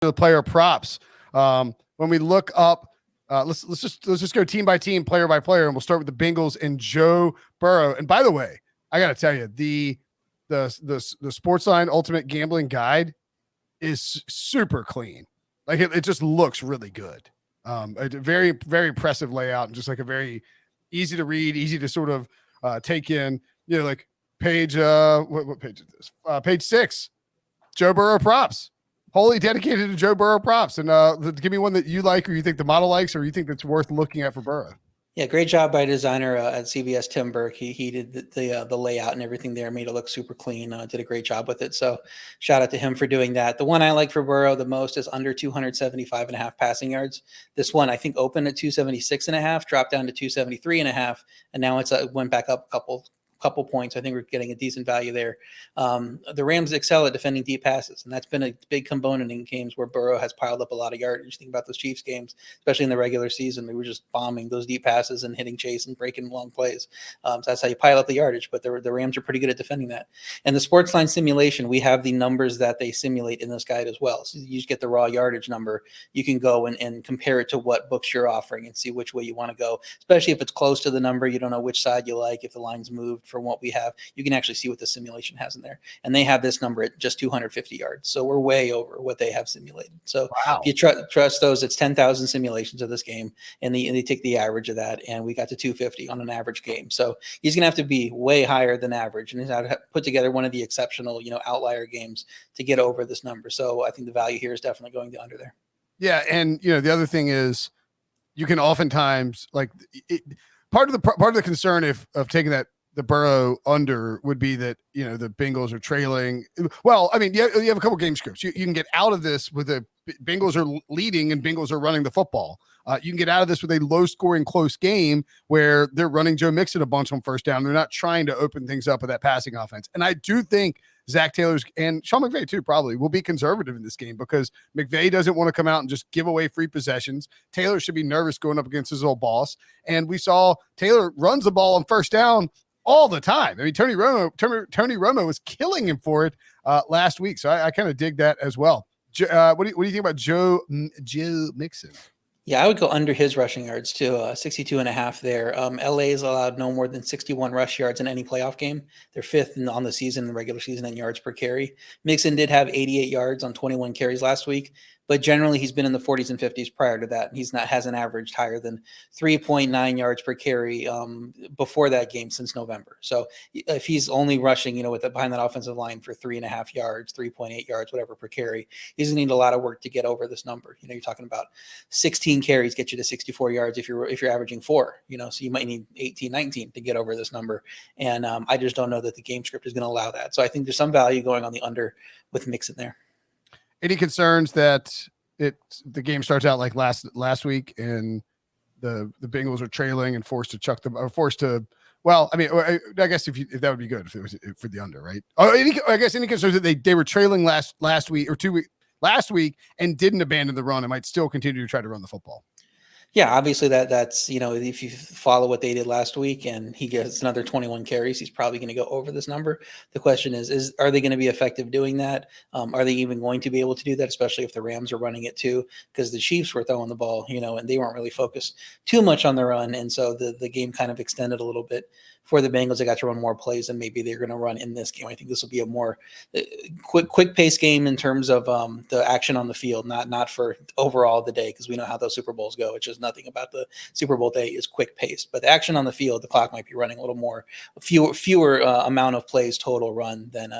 the player props. When we look up, let's just go team by team, player by player, and we'll start with the Bengals and Joe Burrow. And by the way, I got to tell you, the Sportsline Ultimate Gambling Guide is super clean. Like it just looks really good. A very, very impressive layout and just like a very easy to read, easy to sort of take in. Like page what page is this? Page 6, Joe Burrow props. Wholly dedicated to Joe Burrow props. And give me one that you like, or you think the model likes, or you think that's worth looking at for Burrow. Yeah, great job by designer at CBS, Tim Burke. He did the layout and everything there, made it look super clean. Did a great job with it. So shout out to him for doing that. The one I like for Burrow the most is under 275.5 passing yards. This one I think opened at 276.5, dropped down to 273.5, and now it's went back up a couple points. I think we're getting a decent value there. The Rams excel at defending deep passes, and that's been a big component in games where Burrow has piled up a lot of yardage. Think about those Chiefs games, especially in the regular season. They were just bombing those deep passes and hitting Chase and breaking long plays. So that's how you pile up the yardage, but the Rams are pretty good at defending that. And the Sportsline simulation, we have the numbers that they simulate in this guide as well. So you just get the raw yardage number. You can go and compare it to what books you're offering and see which way you want to go, especially if it's close to the number. You don't know which side you like. If the line's moved from what we have, you can actually see what the simulation has in there. And they have this number at just 250 yards. So we're way over what they have simulated. So If you trust those, it's 10,000 simulations of this game, and they take the average of that, and we got to 250 on an average game. So he's going to have to be way higher than average, and he's got to put together one of the exceptional, outlier games to get over this number. So I think the value here is definitely going to under there. Yeah. And, the other thing is you can oftentimes part of the concern of taking the Burrow under would be that, the Bengals are trailing. Well, I mean, you have a couple game scripts. You can get out of this with the Bengals are leading and Bengals are running the football. You can get out of this with a low scoring, close game where they're running Joe Mixon a bunch on first down. They're not trying to open things up with that passing offense. And I do think Zach Taylor's and Sean McVay too probably will be conservative in this game because McVay doesn't want to come out and just give away free possessions. Taylor should be nervous going up against his old boss. And we saw Taylor runs the ball on first down all the time. I mean, Tony Romo was killing him for it last week. So I kind of dig that as well. What do you think about Joe Mixon? Yeah, I would go under his rushing yards too, 62.5 there. LA's allowed no more than 61 rush yards in any playoff game. They're fifth on the season, the regular season, in yards per carry. Mixon did have 88 yards on 21 carries last week, but generally he's been in the 40s and 50s prior to that. He's hasn't averaged higher than 3.9 yards per carry before that game since November. So if he's only rushing, behind that offensive line for 3.5 yards, 3.8 yards, whatever per carry, he's gonna need a lot of work to get over this number. You're talking about 16 carries get you to 64 yards if you're averaging 4. So you might need 18, 19 to get over this number. And I just don't know that the game script is going to allow that. So I think there's some value going on the under with Mixon there. Any concerns that the game starts out like last week and the Bengals are trailing and forced to chuck them or forced to? Well, I mean, I guess if that would be good if it was for the under, right? I guess any concerns that they were trailing last week or last week and didn't abandon the run and might still continue to try to run the football. Yeah, obviously that's, if you follow what they did last week and he gets another 21 carries, he's probably going to go over this number. The question is are they going to be effective doing that? Are they even going to be able to do that, especially if the Rams are running it too? Because the Chiefs were throwing the ball, and they weren't really focused too much on the run. And so the game kind of extended a little bit for the Bengals. They got to run more plays than maybe they're going to run in this game. I think this will be a more quick pace game in terms of the action on the field, not for overall the day, because we know how those Super Bowls go. It's just nothing about the Super Bowl day is quick paced, but the action on the field, the clock might be running a little more, fewer amount of plays total run than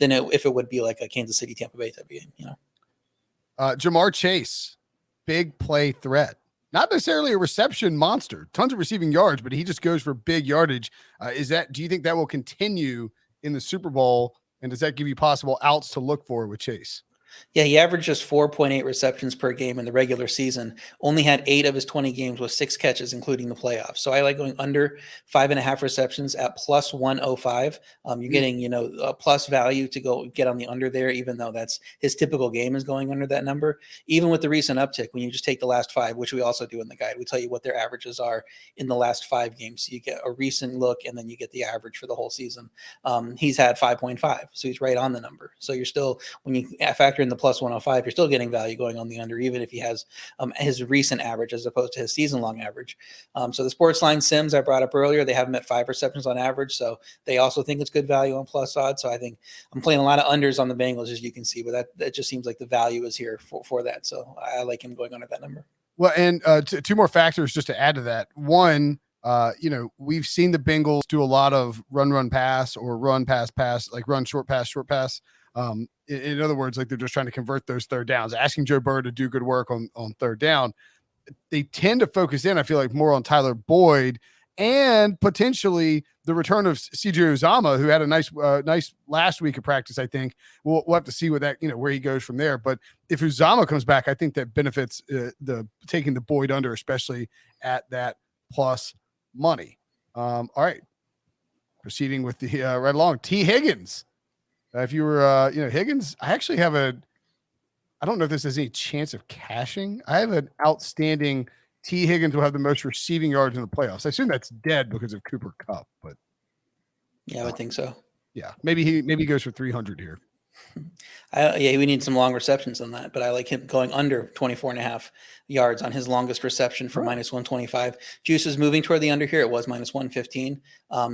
if it would be like a Kansas City Tampa Bay type of game. Jamar Chase, big play threat. Not necessarily a reception monster, tons of receiving yards, but he just goes for big yardage. Do you think that will continue in the Super Bowl? And does that give you possible outs to look for with Chase? Yeah, he averaged just 4.8 receptions per game in the regular season. Only had 8 of his 20 games with 6 catches, including the playoffs. So I like going under 5.5 receptions at plus 105. You're getting, a plus value to go get on the under there, even though that's his typical game is going under that number. Even with the recent uptick, when you just take the last 5, which we also do in the guide, we tell you what their averages are in the last 5 games. So you get a recent look, and then you get the average for the whole season. He's had 5.5, so he's right on the number. So you're still, when you factor factor in the plus 105, you're still getting value going on the under, even if he has his recent average as opposed to his season long average. So the sports line Sims I brought up earlier, they have him at 5 receptions on average. So they also think it's good value on plus odds. So I think I'm playing a lot of unders on the Bengals, as you can see, but that just seems like the value is here for that. So I like him going under that number. Well, and two more factors just to add to that. One, we've seen the Bengals do a lot of run, pass, or run, pass, like run, short pass. In other words, like they're just trying to convert those third downs, asking Joe Burrow to do good work on third down. They tend to focus in, I feel like, more on Tyler Boyd and potentially the return of CJ Uzomah, who had a nice last week of practice. I think we'll have to see what that, where he goes from there. But if Uzomah comes back, I think that benefits the taking the Boyd under, especially at that plus money. All right, proceeding with the right along T Higgins. If you were Higgins, I actually have I don't know if this has any chance of cashing. I have an outstanding T Higgins will have the most receiving yards in the playoffs. I assume that's dead because of Cooper Kupp, but yeah, I would think so. Yeah, maybe he goes for 300 here. We need some long receptions on that, but I like him going under 24.5 yards on his longest reception for minus 125. Juice is moving toward the under here. It was minus 115.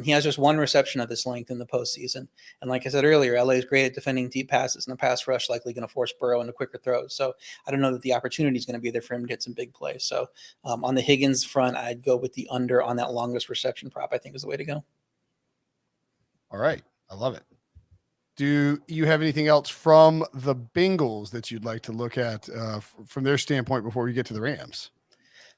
He has just one reception of this length in the postseason. And like I said earlier, LA is great at defending deep passes, and the pass rush likely going to force Burrow into quicker throws. So I don't know that the opportunity is going to be there for him to hit some big plays. So on the Higgins front, I'd go with the under on that longest reception prop. I think is the way to go. All right. I love it. Do you have anything else from the Bengals that you'd like to look at from their standpoint before we get to the Rams?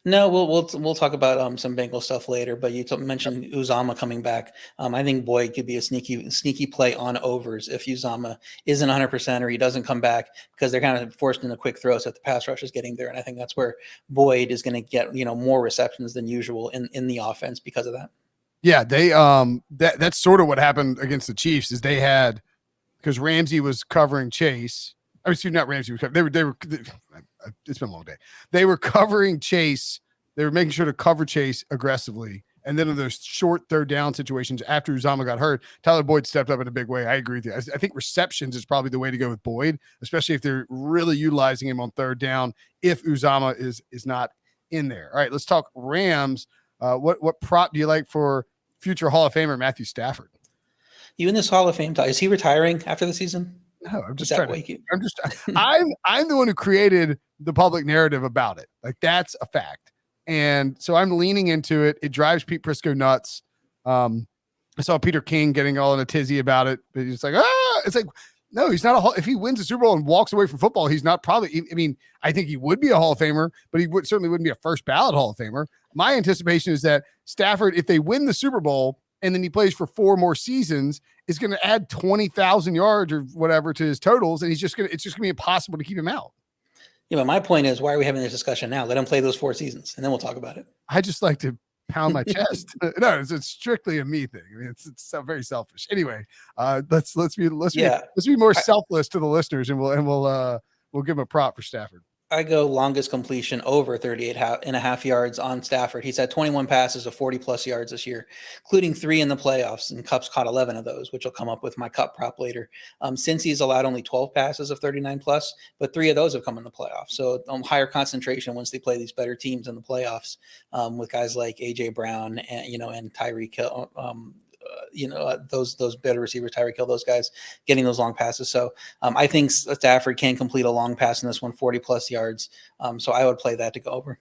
No, we'll talk about some Bengal stuff later. But you mentioned Uzomah coming back. I think Boyd could be a sneaky play on overs if Uzomah isn't 100% or he doesn't come back, because they're kind of forced into quick throws if the pass rush is getting there. And I think that's where Boyd is going to get more receptions than usual in the offense because of that. Yeah, they that's sort of what happened against the Chiefs is they had. Because Ramsey was covering Chase. I mean, not Ramsey. They were. It's been a long day. They were covering Chase. They were making sure to cover Chase aggressively. And then in those short third down situations after Uzomah got hurt, Tyler Boyd stepped up in a big way. I agree with you. I think receptions is probably the way to go with Boyd, especially if they're really utilizing him on third down. If Uzomah is not in there. All right, let's talk Rams. What prop do you like for future Hall of Famer Matthew Stafford? You in this Hall of Fame? Is he retiring after the season? No, I'm just trying to. I'm the one who created the public narrative about it. Like that's a fact, and so I'm leaning into it. It drives Pete Prisco nuts. I saw Peter King getting all in a tizzy about it, but it's like no, he's not if he wins the Super Bowl and walks away from football, he's not probably. I mean, I think he would be a Hall of Famer, but he certainly wouldn't be a first ballot Hall of Famer. My anticipation is that Stafford, if they win the Super Bowl, and then he plays for 4 more seasons, is going to add 20,000 yards or whatever to his totals. And it's just going to be impossible to keep him out. Yeah. But my point is, why are we having this discussion now? Let him play those 4 seasons and then we'll talk about it. I just like to pound my chest. No, it's strictly a me thing. I mean, it's very selfish. Anyway, let's be more selfless to the listeners, and we'll give him a prop for Stafford. I go longest completion over 38.5 yards on Stafford. He's had 21 passes of 40+ yards this year, including 3 in the playoffs, and Kupp's caught 11 of those, which will come up with my Kupp prop later. Since he's allowed only 12 passes of 39+, but 3 of those have come in the playoffs. So higher concentration once they play these better teams in the playoffs, with guys like AJ Brown and Tyreek Hill. Those better receivers, Tyreek Hill, those guys getting those long passes. So I think Stafford can complete a long pass in this one, 40+ yards. So I would play that to go over.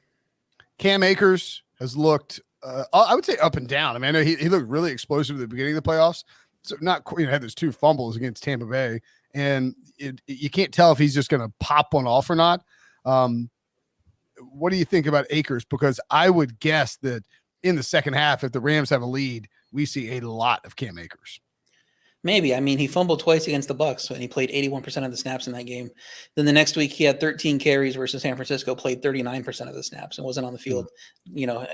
Cam Akers has looked, I would say up and down. I mean, I know he looked really explosive at the beginning of the playoffs. So not, had those 2 fumbles against Tampa Bay, and you can't tell if he's just going to pop one off or not. What do you think about Akers? Because I would guess that in the second half, if the Rams have a lead, we see a lot of Cam Akers. Maybe. I mean, he fumbled twice against the Bucs, and he played 81% of the snaps in that game. Then the next week, he had 13 carries versus San Francisco, played 39% of the snaps, and wasn't on the field,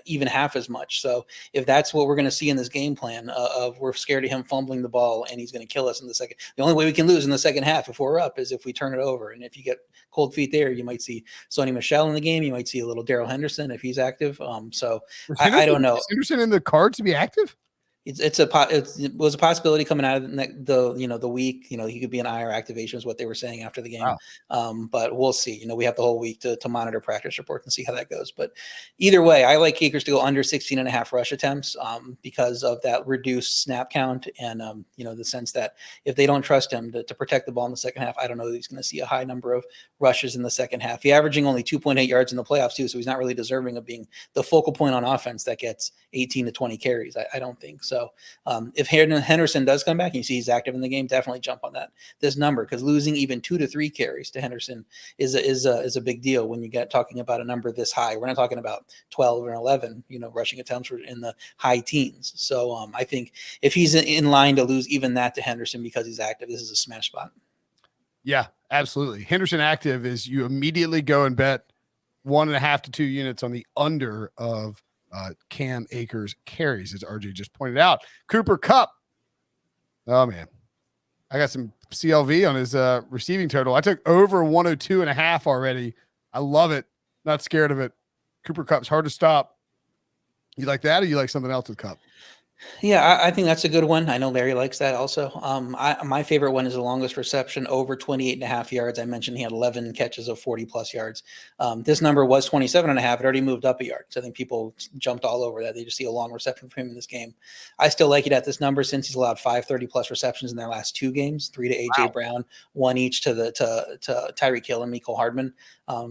even half as much. So if that's what we're going to see in this game plan, of we're scared of him fumbling the ball and he's going to kill us in the second, the only way we can lose in the second half if we're up is if we turn it over. And if you get cold feet there, you might see Sony Michel in the game. You might see a little Darrell Henderson if he's active. So I don't know. Is Henderson in the cards to be active? It was a possibility coming out of the week. He could be an IR activation, is what they were saying after the game. Wow. But we'll see. We have the whole week to monitor practice reports and see how that goes. But either way, I like Akers to go under 16.5 rush attempts because of that reduced snap count and the sense that if they don't trust him to protect the ball in the second half, I don't know that he's going to see a high number of rushes in the second half. He's averaging only 2.8 yards in the playoffs too, so he's not really deserving of being the focal point on offense that gets 18 to 20 carries. I don't think so. If Henderson does come back and you see he's active in the game, definitely jump on this number, because losing even 2 to 3 carries to Henderson is a big deal when you get talking about a number this high. We're not talking about 12 or 11, rushing attempts in the high teens. So I think if he's in line to lose even that to Henderson because he's active, this is a smash spot. Yeah, absolutely. Henderson active is you immediately go and bet 1.5 to 2 units on the under of Cam Akers carries, as RJ just pointed out. Cooper Kupp. Oh man, I got some CLV on his receiving total. I took over 102.5 already. I love it. Not scared of it. Cooper Kupp's hard to stop. You like that, or you like something else with Kupp? Yeah, I think that's a good one. I know Larry likes that also. My favorite one is the longest reception, over 28.5 yards. I mentioned he had 11 catches of 40 plus yards. This number was 27.5. It already moved up a yard. So I think people jumped all over that. They just see a long reception from him in this game. I still like it at this number since he's allowed 5 30 plus receptions in their last 2 games, 3 to AJ Brown, 1 each to Tyreek Hill and Mecole Hardman.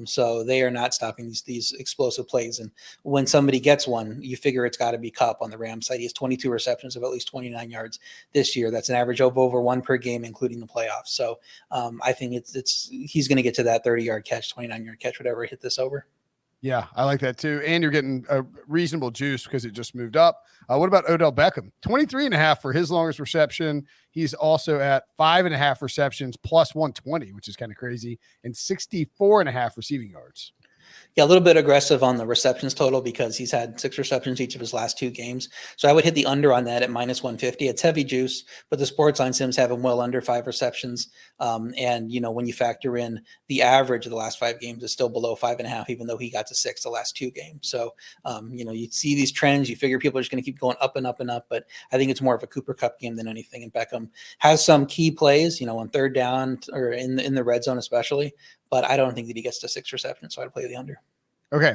So they are not stopping these explosive plays. And when somebody gets one, you figure it's got to be Kupp on the Rams side. He has 22 receptions of at least 29 yards this year. That's an average of over 1 per game, including the playoffs. So I think he's going to get to that 30-yard catch, 29-yard catch, whatever, hit this over. Yeah, I like that too. And you're getting a reasonable juice because it just moved up. What about Odell Beckham? 23.5 for his longest reception. He's also at 5.5 receptions plus 120, which is kind of crazy, and 64.5 receiving yards. Yeah, a little bit aggressive on the receptions total because he's had 6 receptions each of his last 2 games. So I would hit the under on that at minus 150. It's heavy juice, but the sports line sims have him well under 5 receptions. And when you factor in the average of the last 5 games is still below 5.5, even though he got to 6 the last 2 games. So, you see these trends, you figure people are just going to keep going up and up and up, but I think it's more of a Cooper Kupp game than anything. And Beckham has some key plays, on third down or in the red zone, especially, but I don't think that he gets to 6 receptions. So I'd play the under. Okay.